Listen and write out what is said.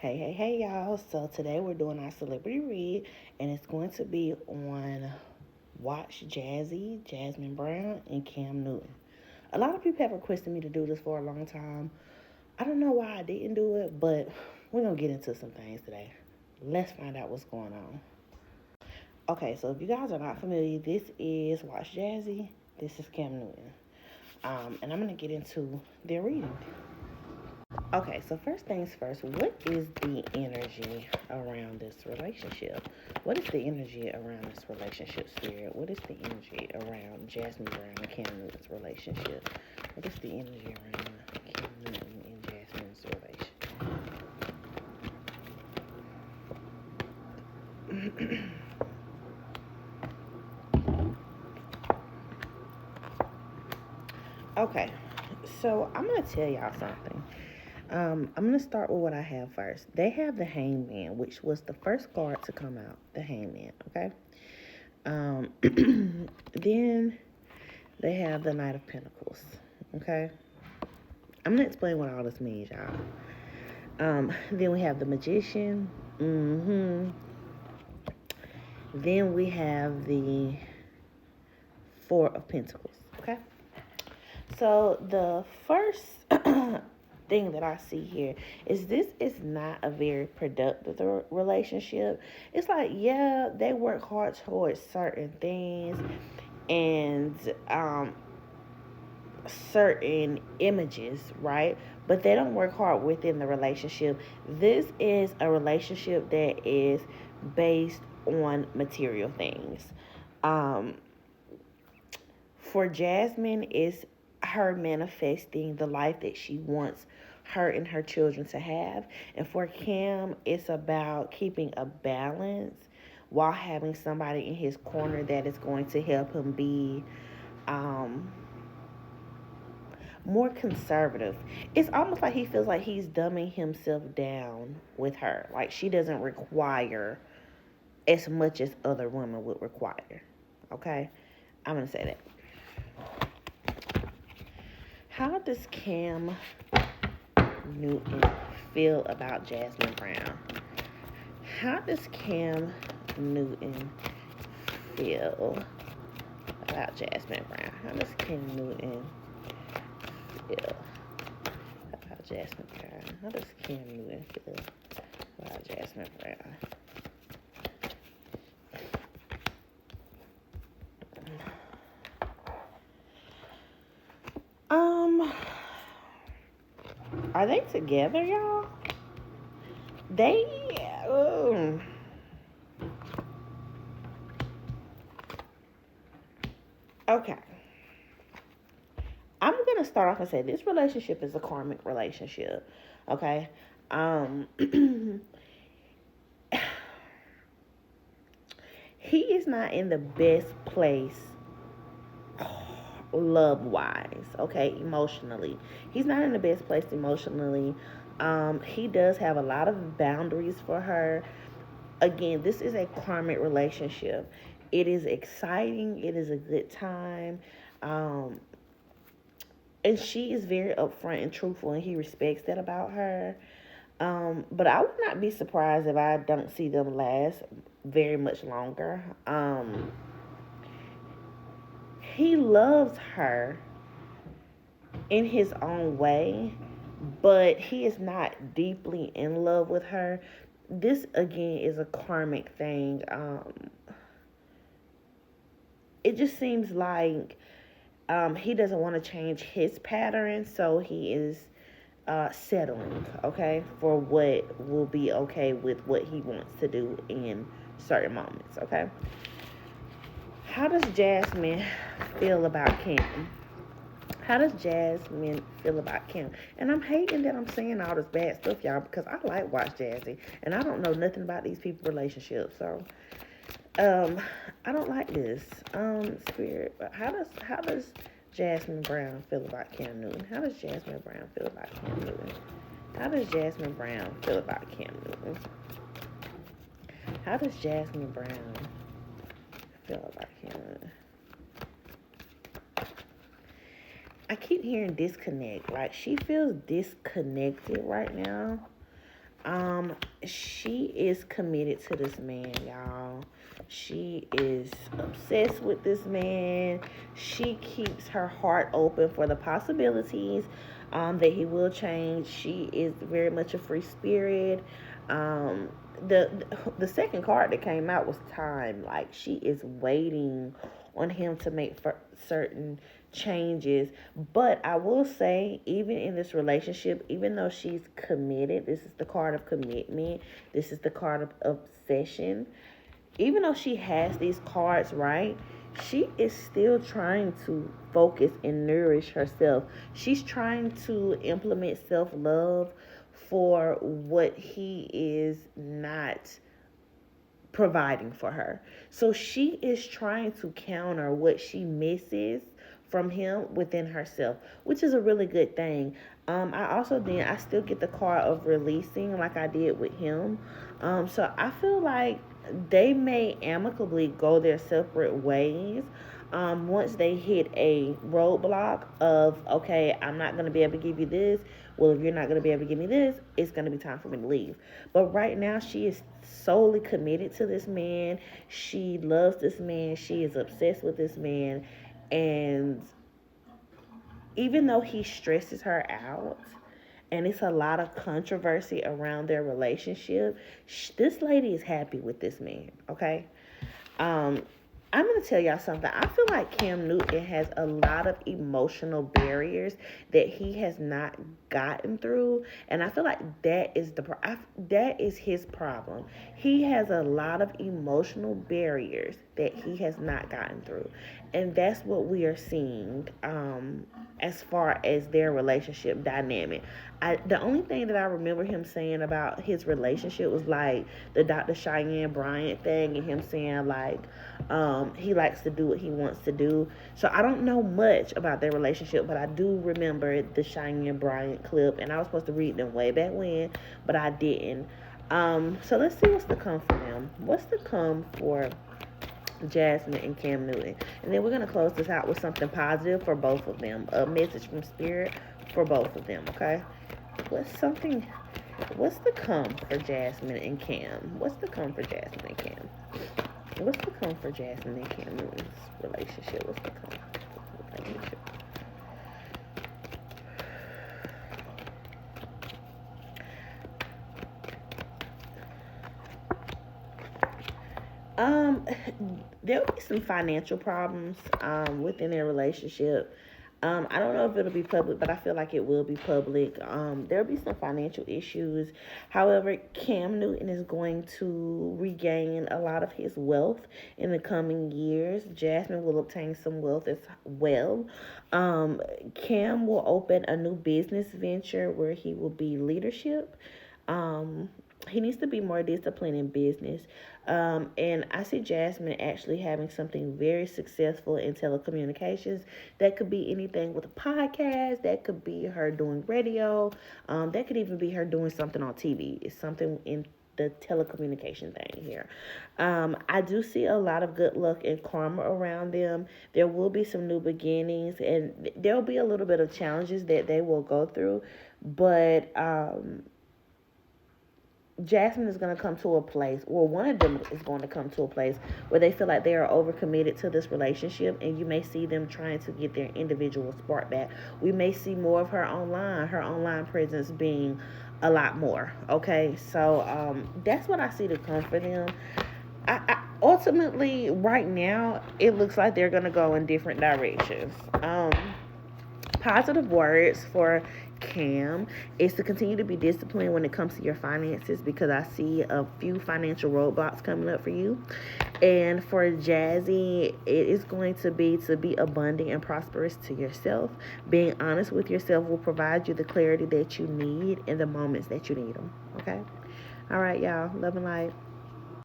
Hey, y'all. So today we're doing our celebrity read, and it's going to be on Watch Jazzy, Jasmine Brown, and Cam Newton. A lot of people have requested me to do this for a long time. I don't know why I didn't do it, but we're going to get into some things today. Let's find out what's going on. Okay, so if you guys are not familiar, this is Watch Jazzy, this is Cam Newton. And I'm going to get into their reading. Okay, so first things first, what is the energy around this relationship? What is the energy around this relationship, Spirit? What is the energy around Jasmine Brown and Cam Newton's relationship? What is the energy around Cam Newton and Jasmine's relation? Okay, so I'm going to tell y'all something. I'm going to start with what I have first. They have the Hangman, which was the first card to come out, the Hangman, okay? Then they have the Knight of Pentacles, okay? I'm going to explain what all this means, y'all. Then we have the Magician. Then we have the Four of Pentacles, okay? So the first thing that I see here is this is not a very productive relationship. It's like, yeah, they work hard towards certain things and certain images, right? But they don't work hard within the relationship. This is a relationship that is based on material things. For Jasmine, is her manifesting the life that she wants her and her children to have. And for Cam, it's about keeping a balance while having somebody in his corner that is going to help him be more conservative. It's almost like he feels like he's dumbing himself down with her. Like she doesn't require as much as other women would require. Okay? I'm going to say that. How does Cam Newton feel about Jasmine Brown? How does Cam Newton feel about Jasmine Brown? How does Cam Newton feel about Jasmine Brown? How does Cam Newton feel about Jasmine Brown? Are they together, y'all? They, okay. I'm gonna start off and say this relationship is a karmic relationship. Okay. He is not in the best place love wise, okay, emotionally. He's not in the best place emotionally. He does have a lot of boundaries for her. Again, this is a karmic relationship. It is exciting, it is a good time. And she is very upfront and truthful, and he respects that about her. But I would not be surprised if I don't see them last very much longer. He loves her in his own way, but he is not deeply in love with her. This again is a karmic thing. It just seems like he doesn't want to change his pattern, so he is settling, okay, for what will be okay with what he wants to do in certain moments, okay? How does Jasmine feel about Cam? How does Jasmine feel about Kim? And I'm hating that I'm saying all this bad stuff, y'all, because I like Watch Jazzy, and I don't know nothing about these people's relationships, so I don't like this. Spirit. How does Jasmine Brown feel about Cam Newton? How does Jasmine Brown feel about Cam Newton? How does Jasmine Brown feel about Cam Newton? How does Jasmine Brown feel about Cam Newton? I keep hearing disconnect. Like she feels disconnected right now. Um, she is committed to this man, y'all. She is obsessed with this man. She keeps her heart open for the possibilities that he will change. She is very much a free spirit. Um, the the second card that came out was time. Like she is waiting on him to make certain changes. But I will say, even in this relationship, even though she's committed, this is the card of commitment, this is the card of obsession. Even though she has these cards, right, she is still trying to focus and nourish herself. She's trying to implement self love for what he is not providing for her. So she is trying to counter what she misses from him within herself, which is a really good thing. I still get the card of releasing like I did with him. So I feel like they may amicably go their separate ways. Once they hit a roadblock of, okay, I'm not going to be able to give you this. Well, if you're not going to be able to give me this, it's going to be time for me to leave. But right now, she is solely committed to this man. She loves this man. She is obsessed with this man. And even though he stresses her out, and it's a lot of controversy around their relationship, this lady is happy with this man, okay? Um, I'm going to tell y'all something. I feel like Cam Newton has a lot of emotional barriers that he has not gotten through, and I feel like that is his problem. He has a lot of emotional barriers that he has not gotten through, and that's what we are seeing as far as their relationship dynamic. The only thing that I remember him saying about his relationship was like the Dr. Cheyenne Bryant thing, and him saying like he likes to do what he wants to do. So I don't know much about their relationship, but I do remember the Cheyenne Bryant clip, and I was supposed to read them way back when, but I didn't. So let's see what's to come for them. What's to come for Jasmine and Cam Newton? And then we're going to close this out with something positive for both of them. A message from Spirit for both of them, okay? What's to come for Jasmine and Cam? What's to come for Jasmine and Cam? What's to come for Jasmine and Cam Newton's relationship? What's to come? Um, there'll be some financial problems within their relationship. I don't know if it'll be public, but I feel like it will be public. There'll be some financial issues. However, Cam Newton is going to regain a lot of his wealth in the coming years. Jasmine will obtain some wealth as well. Cam will open a new business venture where he will be leadership. He needs to be more disciplined in business. And I see Jasmine actually having something very successful in telecommunications. That could be anything with a podcast. That could be her doing radio. That could even be her doing something on TV. It's something in the telecommunication thing here. I do see a lot of good luck and karma around them. There will be some new beginnings, and there will be a little bit of challenges that they will go through. But Jasmine is going to come to a place, or one of them is going to come to a place where they feel like they are overcommitted to this relationship, and you may see them trying to get their individual spark back. We may see more of her online presence being a lot more. Okay, so that's what I see to come for them. Ultimately, right now, it looks like they're going to go in different directions. Positive words for Cam is to continue to be disciplined when it comes to your finances, because I see a few financial roadblocks coming up for you. And for Jazzy, it is going to be abundant and prosperous to yourself. Being honest with yourself will provide you the clarity that you need in the moments that you need them. Okay? All right, y'all. Love and light.